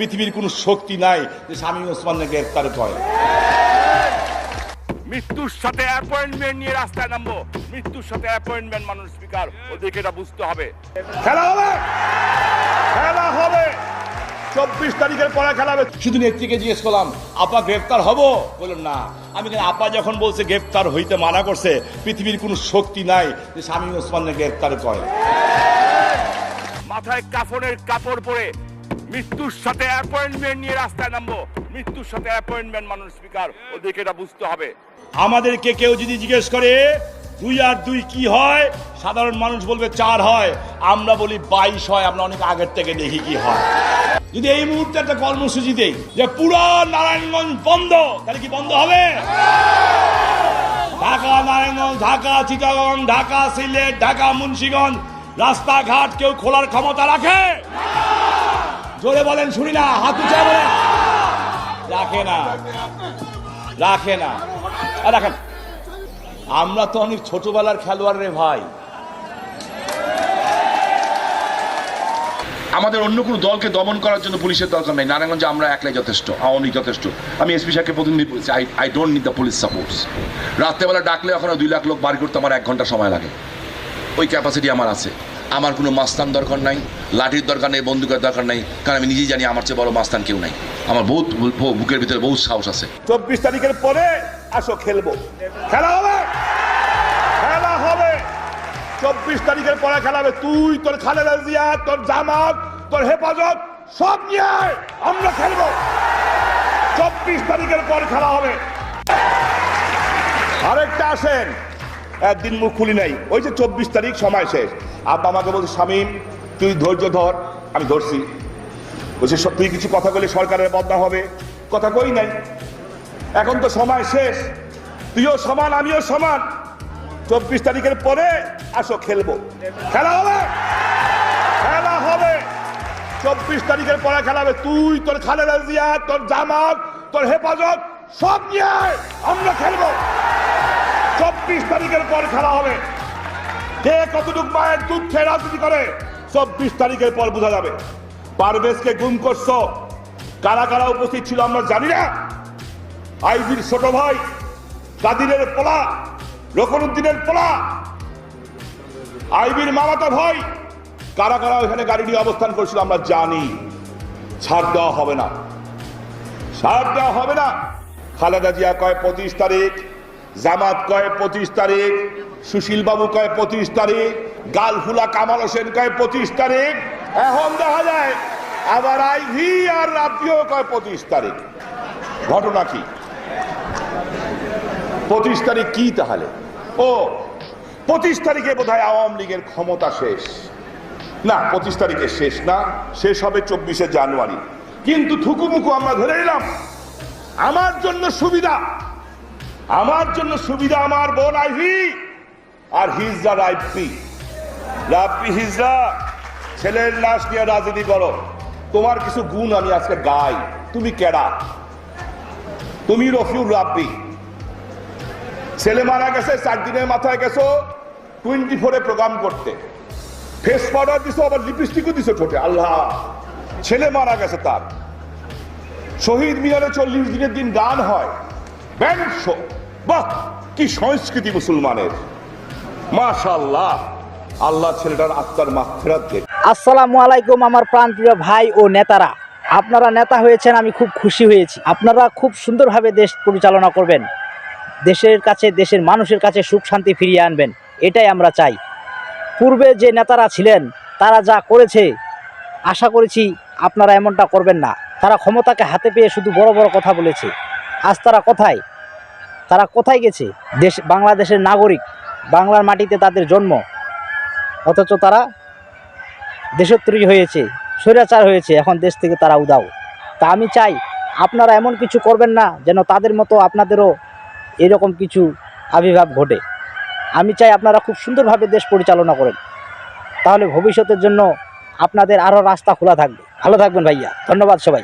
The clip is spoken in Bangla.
পৃথিবীর কোনো শক্তি নাই যে শামীম ওসমানকে গ্রেফতার করে। মৃত্যুর সাথে অ্যাপয়েন্টমেন্ট নিয়ে রাস্তায় নামবো, মৃত্যুর সাথে অ্যাপয়েন্টমেন্ট মানুষ স্পিকার, ওদেরকে এটা বুঝতে হবে। খেলা হবে, খেলা হবে, 24 তারিখের পরে খেলা হবে। শুধু নেত্রীকে জিজ্ঞেস করলাম, আপা গ্রেফতার হবো? বললেন না। আমি আপা যখন বলছে গ্রেফতার হইতে মানা করছে, পৃথিবীর কোনো শক্তি নাই যে শামীম ওসমানকে গ্রেফতার করে। মাথায় কাফনের কাপড় পরে মৃত্যুর সাথে অ্যাপয়েন্টমেন্ট নিয়ে রাস্তায় নামবো, মৃত্যুর সাথে অ্যাপয়েন্টমেন্ট মানুষ স্পিকার, ওদেরকে এটা বুঝতে হবে। আমাদেরকে কেউ যদি জিজ্ঞেস করে 2 আর 2 কি হয়, সাধারণ মানুষ বলবে 4 হয়, আমরা বলি 22 হয়। আমরা অনেক আগের থেকে দেখি কি হয়। যদি এই মুহূর্তে একটা কর্মসূচি দেই যে পুরো নারায়ণগঞ্জ বন্ধ, তাহলে কি বন্ধ হবে? ঢাকা নারায়ণগঞ্জ, ঢাকা চিটাগং, ঢাকা সিলেট, ঢাকা মুন্সিগঞ্জ রাস্তাঘাট কেউ খোলার ক্ষমতা রাখে? জোরে বলেন, শুনি না, হাত উঁচা বলেন। রাখে না, রাখে না, রাখেন। আমরা তো অনেক ছোটবেলার খেলোয়াড় রে ভাই। আমাদের অন্য কোনো দলকে দমন করার জন্য পুলিশের দরকার নেই। নারায়ণগঞ্জে আমরা একলাই যথেষ্ট, আওয়ামী লীগ যথেষ্ট। আমি এসপি সাহেবকে প্রতিনিধি বলছি, I don't need the police supports. রাত্রেবেলা ডাকলে ওখানে 2 লাখ লোক বাড়ি করতে আমার 1 ঘন্টা সময় লাগে। ওই ক্যাপাসিটি আমার আছে। আমার কোনো মাস্তান দরকার নাই, লাঠির দরকার নেই, বন্দুকের দরকার নেই, কারণ আমি নিজেই জানি আমার চেয়ে বড় মাস্তান কেউ নাই। আমার বহুত বুকের ভিতরে বহুত সাহস আছে। 24 তারিখের পরে আসো, খেলবো, খেলা হবে, খেলা হবে। 24 তারিখের পরে খেলা হবে। তুই, তোর খালেদা জিয়া, তোর জামাত, তোর হেফাজত সব নিয়ে আয়, আমরা খেলবো। 24 তারিখের পর খেলা হবে। আরেকটা আসেন, একদিন মুখ খুলি নাই, ওই যে 24 তারিখ সময় শেষ। আব্বা আমাকে বলছে, শামীম তুই ধৈর্য ধর। আমি ধরছি। বলছে তুই কিছু কথা বলে সরকারের বদনাম হবে। কথা কই নাই। এখন তো সময় শেষ, তুইও সমান, আমিও সমান। 24 তারিখের পরে আসো, খেলবো, খেলা হবে, খেলা হবে। 24 তারিখের পরে খেলা হবে। তুই, তোর খালেদা জিয়া, তোর জামাত, তোর হেফাজত সব নিয়ে আয়, আমরা খেলবো। 24 তারিখের পর খেলা হবে। কে কতটুক মায়ের দুধ খেয়ে রাজনীতি করে 24 তারিখের পর বোঝা যাবে। পারভেজকে গুম করছো, কারা কারা উপস্থিত ছিল আমরা জানি না। আইবির ছোট ভাই, কাদিরের পোলা, রকনউদ্দিনের পোলা, আইবির মামাতো ভাই, কারা কারা ওখানে গাড়ি নিয়ে অবস্থান করছিল আমরা জানি। ছাড় দেওয়া হবে না, ছাড় দেওয়া হবে না। খালেদা জিয়া কয় 25 তারিখ, জামাত কয় 25 তারিখ, সুশীল বাবু কয় 25 তারিখ, গালফুলা কামাল হোসেন কয় 25 তারিখ। এখন দেখা যায় আবার আইভি আর রাব্বিও কয় 25 তারিখ। ঘটনা কি? 25 তারিখ কি তাহলে? ও 25 তারিখে বোধহয় আওয়ামী লীগের ক্ষমতা শেষ। না, 25 তারিখে শেষ না, শেষ হবে 24শে জানুয়ারি। কিন্তু থুকুমুকু আমরা ধরে নিলাম। আমার জন্য সুবিধা, আমার জন্য সুবিধা, আমার বোন আইভি আর হিজরা রাব্বি, রাব্বি হিজরা ছেলের লাশ নিয়ে রাজনীতি করো। তোমার কিছু গুণ আমি আজকে গাই। তুমি কেডা? তুমি রফিউর রাব্বি। ছেলে মারা গেছে, 4 দিনের মাথায় গেছো 24-এ প্রোগ্রাম করতে, ফেস পাউডার দিছো, আবার লিপস্টিকও দিছো ঠোঁটে। আল্লাহ, ছেলে মারা গেছে তার। শহীদ মিনারে 40 দিনের দিন গান হয়, ব্যান্ড শো। বাহ, কি সংস্কৃতি মুসলমানের, মাশাআল্লাহ। আল্লাহ ছেলেটার আত্মার মাগফিরাত দেন। আসসালামু আলাইকুম আমার প্রাণপ্রিয় ভাই ও নেতারা। আপনারা নেতা হয়েছেন, আমি খুব খুশি হয়েছি। আপনারা খুব সুন্দরভাবে দেশ পরিচালনা করবেন, দেশের কাছে, দেশের মানুষের কাছে সুখ শান্তি ফিরিয়ে আনবেন, এটাই আমরা চাই। পূর্বে যে নেতারা ছিলেন তারা যা করেছে, আশা করেছি আপনারা এমনটা করবেন না। তারা ক্ষমতাকে হাতে পেয়ে শুধু বড় বড় কথা বলেছে। আজ তারা কোথায়? তারা কোথায় গেছে? বাংলাদেশের নাগরিক, বাংলার মাটিতে তাদের জন্ম, অথচ তারা দেশত্রী হয়েছে, স্বৈরাচার হয়েছে। এখন দেশ থেকে তারা উধাও। তা আমি চাই আপনারা এমন কিছু করবেন না যেন তাদের মতো আপনাদেরও এরকম কিছু আবির্ভাব ঘটে। আমি চাই আপনারা খুব সুন্দরভাবে দেশ পরিচালনা করেন, তাহলে ভবিষ্যতের জন্য আপনাদের আরও রাস্তা খোলা থাকবে। ভালো থাকবেন ভাইয়া, ধন্যবাদ সবাই।